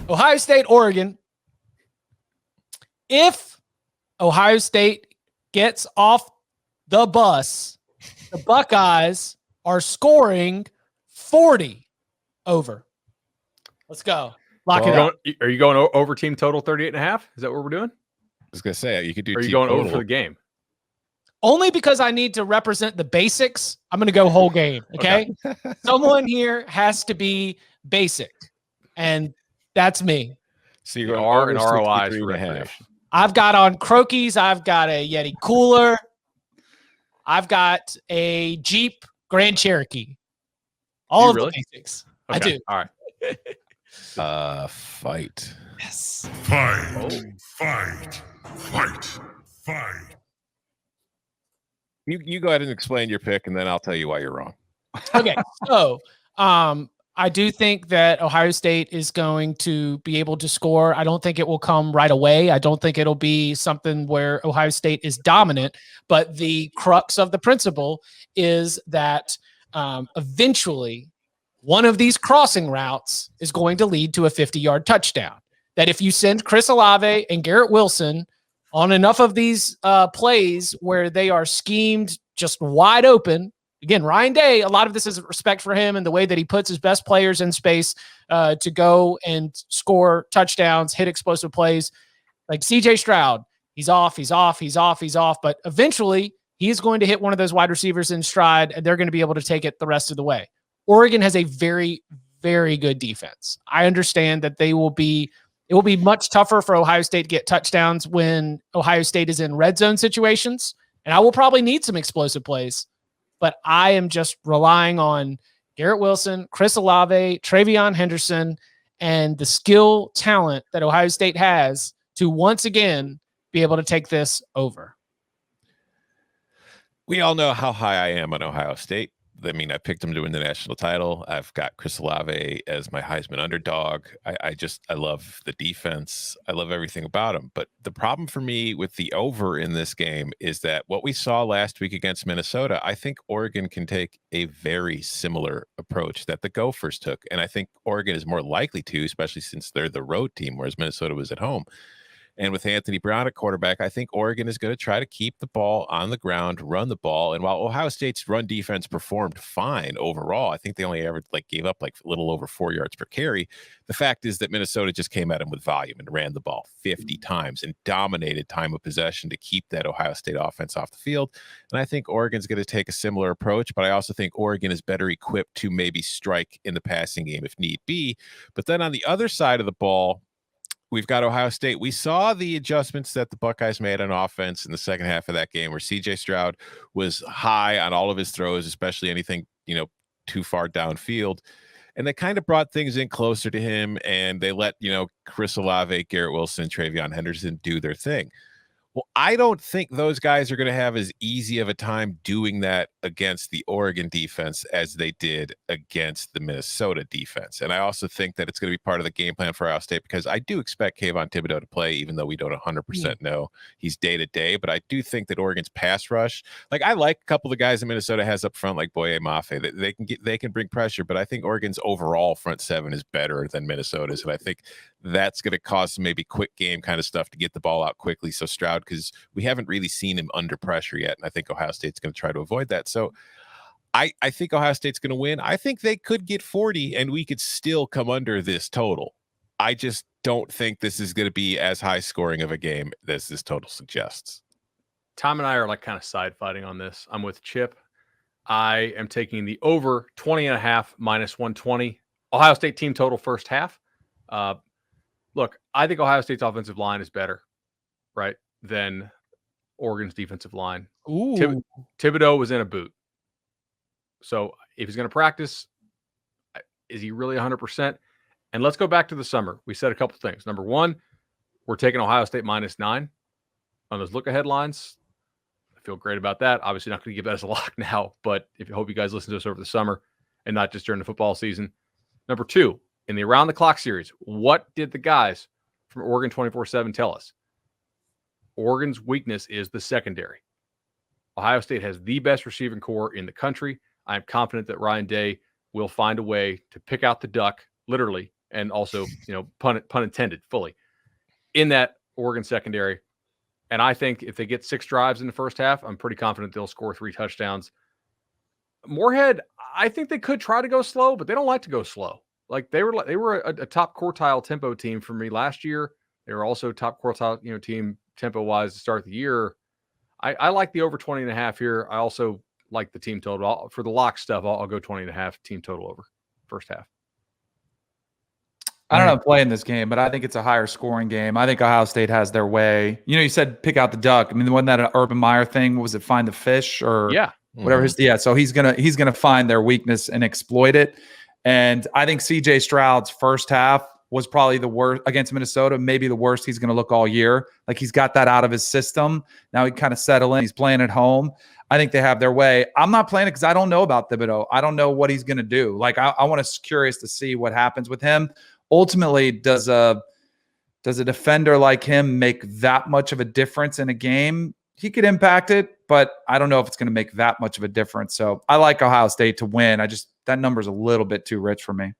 Ohio State, Oregon. If Ohio State gets off the bus, the Buckeyes are scoring 40 over. Let's go. Lock it up. Are you going over team total 38.5? Is that what we're doing? I was going to say, you could do Or are you team going total. over for the game? Only because I need to represent the basics, I'm going to go whole game, okay? Someone here has to be basic, and that's me. So you're going R and over ROIs 63 for and a half. recreation. I've got on Croakies. I've got a Yeti cooler. I've got a Jeep Grand Cherokee. All of the basics. Okay. I do. All right. Fight. Yes. Fight. You go ahead and explain your pick, and then I'll tell you why you're wrong. Okay. So, I do think that Ohio State is going to be able to score. I don't think it will come right away. I don't think it'll be something where Ohio State is dominant, but the crux of the principle is that eventually one of these crossing routes is going to lead to a 50-yard touchdown. That if you send Chris Olave and Garrett Wilson on enough of these plays where they are schemed just wide open. Again, Ryan Day, a lot of this is respect for him and the way that he puts his best players in space to go and score touchdowns, hit explosive plays. Like CJ Stroud, he's off. But eventually, he's going to hit one of those wide receivers in stride, and they're going to be able to take it the rest of the way. Oregon has a very, very good defense. I understand that it will be much tougher for Ohio State to get touchdowns when Ohio State is in red zone situations, and I will probably need some explosive plays. But I am just relying on Garrett Wilson, Chris Olave, Travion Henderson, and the skill talent that Ohio State has to once again be able to take this over. We all know how high I am on Ohio State. I mean, I picked them to win the national title. I've got Chris Olave as my Heisman underdog. I love the defense. I love everything about him. But the problem for me with the over in this game is that what we saw last week against Minnesota, I think Oregon can take a very similar approach that the Gophers took. And I think Oregon is more likely to, especially since they're the road team, whereas Minnesota was at home. And with Anthony Brown at quarterback, I think Oregon is going to try to keep the ball on the ground, run the ball. And while Ohio State's run defense performed fine overall, I think they only ever gave up a little over 4 yards per carry. The fact is that Minnesota just came at them with volume and ran the ball 50 times and dominated time of possession to keep that Ohio State offense off the field. And I think Oregon's going to take a similar approach, but I also think Oregon is better equipped to maybe strike in the passing game if need be. But then on the other side of the ball, we've got Ohio State. We saw the adjustments that the Buckeyes made on offense in the second half of that game where CJ Stroud was high on all of his throws, especially anything, too far downfield. And they kind of brought things in closer to him, and they let, Chris Olave, Garrett Wilson, Travion Henderson do their thing. Well, I don't think those guys are going to have as easy of a time doing that against the Oregon defense as they did against the Minnesota defense. And I also think that it's going to be part of the game plan for Ohio State because I do expect Kayvon Thibodeau to play, even though we don't 100% know he's day to day. But I do think that Oregon's pass rush, I like a couple of the guys that Minnesota has up front, like Boye Mafe, that they can bring pressure. But I think Oregon's overall front seven is better than Minnesota's. And I think that's going to cause some maybe quick game kind of stuff to get the ball out quickly. So Stroud, because we haven't really seen him under pressure yet. And I think Ohio State's going to try to avoid that. So I think Ohio State's going to win. I think they could get 40 and we could still come under this total. I just don't think this is going to be as high scoring of a game as this total suggests. Tom and I are kind of side fighting on this. I'm with Chip. I am taking the over 20.5 minus 120. Ohio State team total first half. Look, I think Ohio State's offensive line is better, right, than Oregon's defensive line. Ooh. Thibodeau was in a boot. So if he's going to practice, is he really 100%? And let's go back to the summer. We said a couple things. Number one, we're taking Ohio State -9 on those look-ahead lines. I feel great about that. Obviously not going to give that as a lock now, but I hope you guys listen to us over the summer and not just during the football season. Number two, in the Around the Clock series, what did the guys from Oregon 24/7 tell us? Oregon's weakness is the secondary. Ohio State has the best receiving core in the country. I'm confident that Ryan Day will find a way to pick out the duck, literally, and also, pun intended, fully in that Oregon secondary. And I think if they get 6 drives in the first half, I'm pretty confident they'll score 3 touchdowns. Moorhead, I think they could try to go slow, but they don't like to go slow. Like they were a top quartile tempo team for me last year. They were also top quartile, team tempo wise to start the year. I like the over 20.5 here. I also like the team total. For the lock stuff, I'll go 20.5 team total over first half. I don't know playing this game, but I think it's a higher scoring game. I think Ohio State has their way. You said pick out the duck. I mean, wasn't that an Urban Meyer thing? Was it find the fish or whatever? Yeah. So he's gonna find their weakness and exploit it. And I think CJ Stroud's first half was probably the worst against Minnesota, maybe the worst he's going to look all year. Like he's got that out of his system. Now he kind of settle in. He's playing at home. I think they have their way. I'm not playing it because I don't know about Thibodeau. I don't know what he's going to do. Like I want to curious to see what happens with him. Ultimately, does a defender like him make that much of a difference in a game? He could impact it, but I don't know if it's going to make that much of a difference. So I like Ohio State to win. That number's a little bit too rich for me.